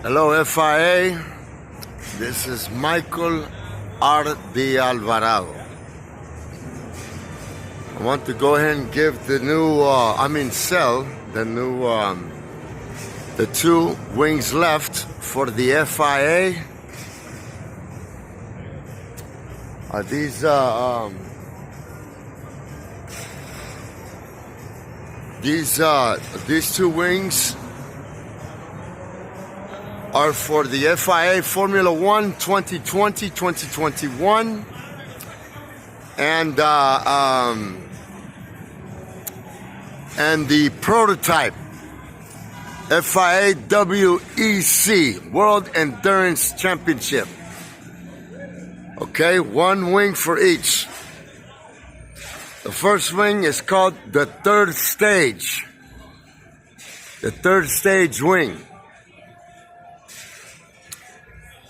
Hello, FIA. This is Michael R. de Alvarado. I want to go ahead and give the new, sell the new, the two wings left for the FIA. These two wings are for the FIA Formula 1 2020-2021 and the prototype FIA WEC World Endurance Championship. Okay, one wing for each. The first wing is called the third stage. The third stage wing.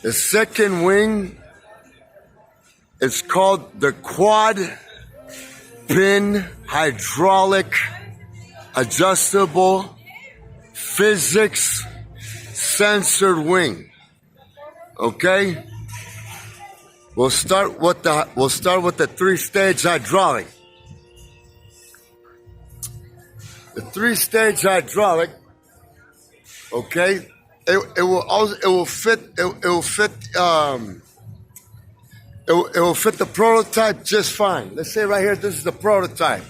The second wing is called the quad pin hydraulic adjustable physics censored wing. Okay? We'll start with the three-stage hydraulic. The three-stage hydraulic, okay? It will fit the prototype just fine. Let's say right here, this is the prototype.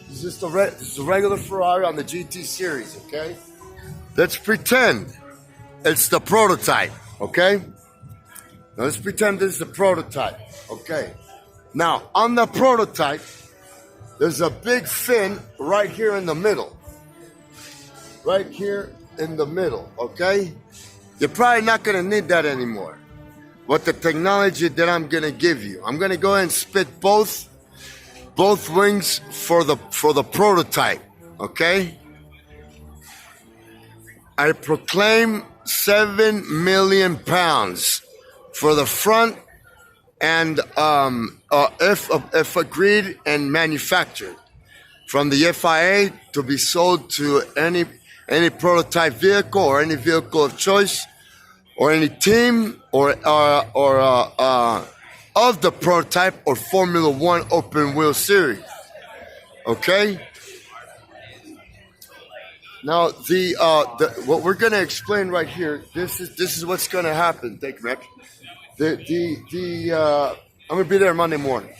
This is a regular Ferrari on the GT series, okay? Let's pretend it's the prototype, okay? Now let's pretend this is the prototype, okay? Now, on the prototype, there's a big fin right here in the middle. Right here in the middle, okay? You're probably not going to need that anymore. With the technology that I'm going to give you, I'm going to go ahead and spit both wings for the prototype, okay? I proclaim 7 million pounds for the front, and if agreed and manufactured from the FIA to be sold to any prototype vehicle or any vehicle of choice or any team or of the prototype or Formula 1 open wheel series. Okay? Now what we're gonna explain right here, this is what's gonna happen. Thank you, Mac. I'm gonna be there Monday morning.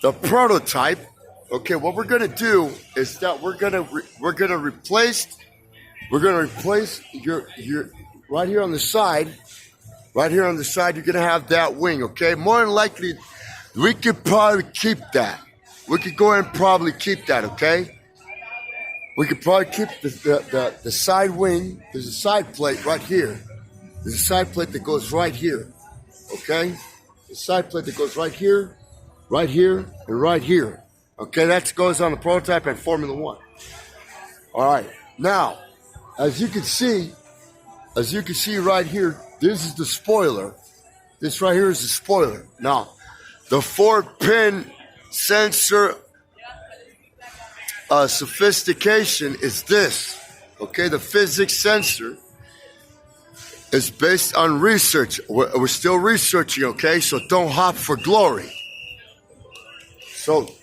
The prototype. Okay, what we're gonna do is that we're gonna replace your right here on the side. Right here on the side, you're gonna have that wing. Okay, more than likely, we could probably keep that. We could go ahead and probably keep that. Okay, we could probably keep the side wing. There's a side plate right here. There's a side plate that goes right here. Okay, the side plate that goes right here, and right here. Okay, that goes on the prototype and Formula 1. All right. Now, as you can see right here, this is the spoiler. This right here is the spoiler. Now, the 4-pin sensor sophistication is this. Okay, the physics sensor is based on research. We're still researching, okay? So don't hop for glory. So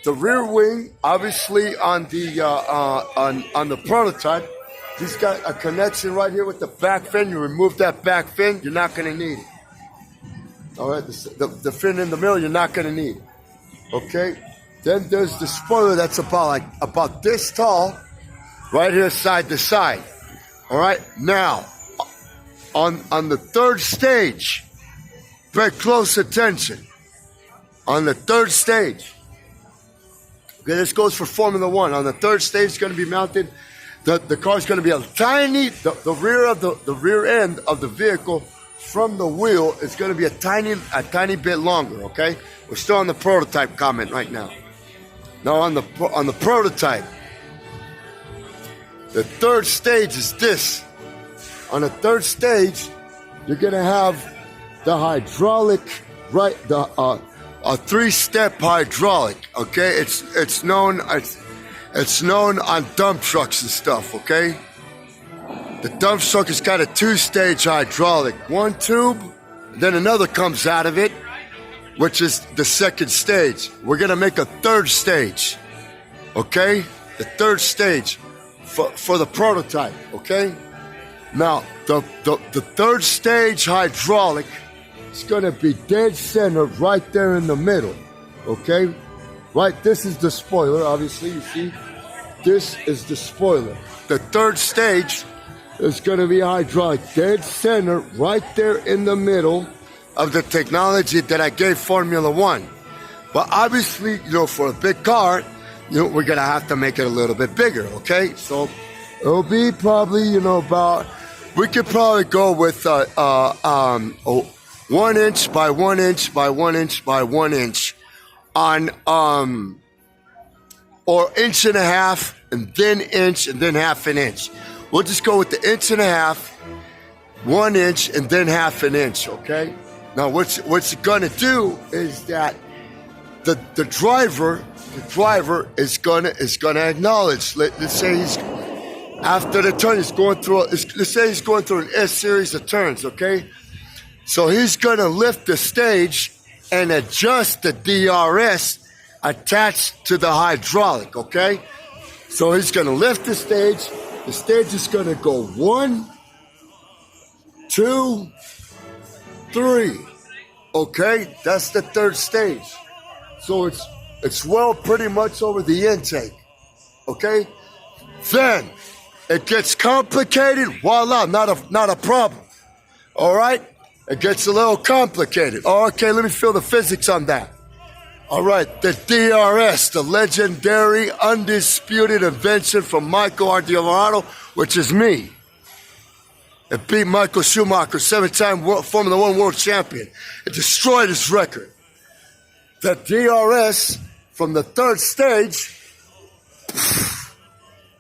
the rear wing, obviously on the prototype, he's got a connection right here with the back fin. You remove that back fin, you're not going to need it. All right, the fin in the middle, you're not going to need. Okay. Then there's the spoiler that's about this tall, right here side to side. All right. Now, on the third stage, pay close attention. On the third stage. Okay, this goes for Formula 1. On the third stage, it's going to be mounted. The car is going to be the rear end of the vehicle from the wheel is going to be a tiny bit longer. Okay, we're still on the prototype comment right now. Now on the prototype, the third stage is this. On the third stage, you're going to have the hydraulic, right? A 3-step hydraulic. Okay, it's known as It's known on dump trucks and stuff, okay? The dump truck has got a two-stage hydraulic. One tube, then another comes out of it, which is the second stage. We're gonna make a third stage, okay? The third stage for the prototype, okay? Now, the third stage hydraulic is gonna be dead center right there in the middle, okay? Right, this is the spoiler, obviously, you see? This is the spoiler. The third stage is gonna be hydraulic, dead center right there in the middle of the technology that I gave Formula One. But obviously, for a big car, we're gonna have to make it a little bit bigger, okay? So it'll be probably, about, we could probably go with 1 inch by 1 inch by 1 inch by 1 inch on, or inch and a half and then inch and then half an inch. We'll just go with the inch and a half, 1 inch and then half an inch, okay? Now what's it gonna do is that the driver is gonna acknowledge. Let's say he's after the turn, let's say he's going through an S series of turns, okay? So he's gonna lift the stage and adjust the DRS attached to the hydraulic, okay? So he's gonna lift the stage. The stage is gonna go 1, 2, 3. Okay, that's the third stage. So it's well pretty much over the intake. Okay? Then it gets complicated. Voila, not a problem. All right? It gets a little complicated. Oh, okay, let me feel the physics on that. All right, the DRS, the legendary, undisputed invention from Michael Ardiolano, which is me. It beat Michael Schumacher, 7-time Formula One world champion. It destroyed his record. The DRS from the third stage,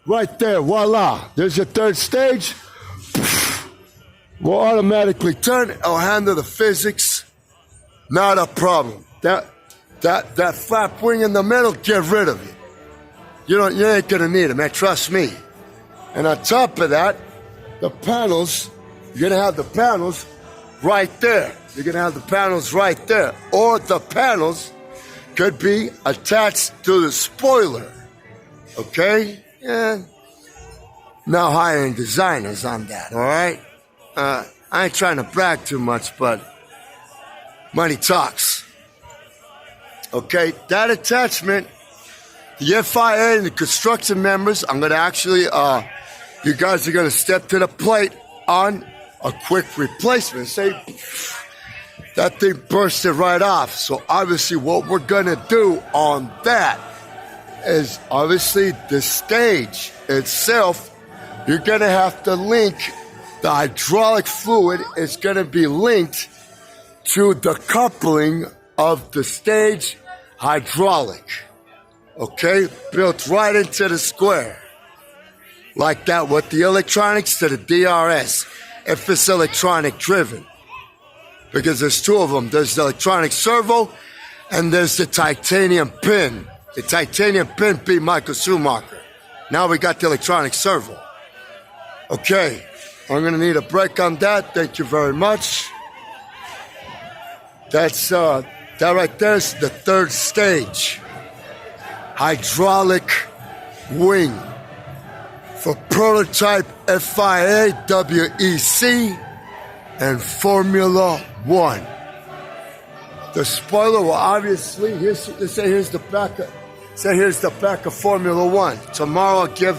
right there, voila. There's your third stage. Will automatically turn. I'll handle the physics. Not a problem. That flap wing in the middle, get rid of it. You ain't gonna need it, man. Trust me. And on top of that, the panels, you're gonna have the panels right there. You're gonna have the panels right there. Or the panels could be attached to the spoiler. Okay? Yeah. Now hiring designers on that, all right? I ain't trying to brag too much, but money talks. Okay, that attachment, the FIA and the construction members, I'm going to actually, you guys are going to step to the plate on a quick replacement. Say, that thing bursted right off. So obviously what we're going to do on that is obviously the stage itself, you're going to have to link, the hydraulic fluid is going to be linked to the coupling of the stage hydraulic, okay? Built right into the square. Like that with the electronics to the DRS, if it's electronic driven. Because there's two of them. There's the electronic servo and there's the titanium pin. The titanium pin beat Michael Schumacher. Now we got the electronic servo. Okay, I'm gonna need a break on that. Thank you very much. That right there is the third stage. Hydraulic wing for prototype FIA, WEC, and Formula One. The spoiler will obviously, here's the back of Formula One. Tomorrow I'll give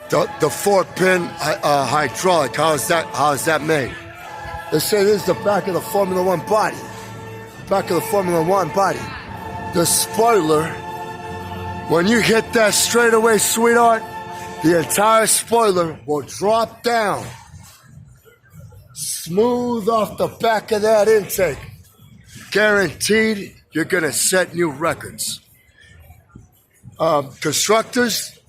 the 4-pin hydraulic. How is that made? Let's say this is the back of the Formula One body. Back of the Formula One body. The spoiler, when you hit that straightaway, sweetheart, the entire spoiler will drop down smooth off the back of that intake. Guaranteed, you're gonna set new records. Constructors,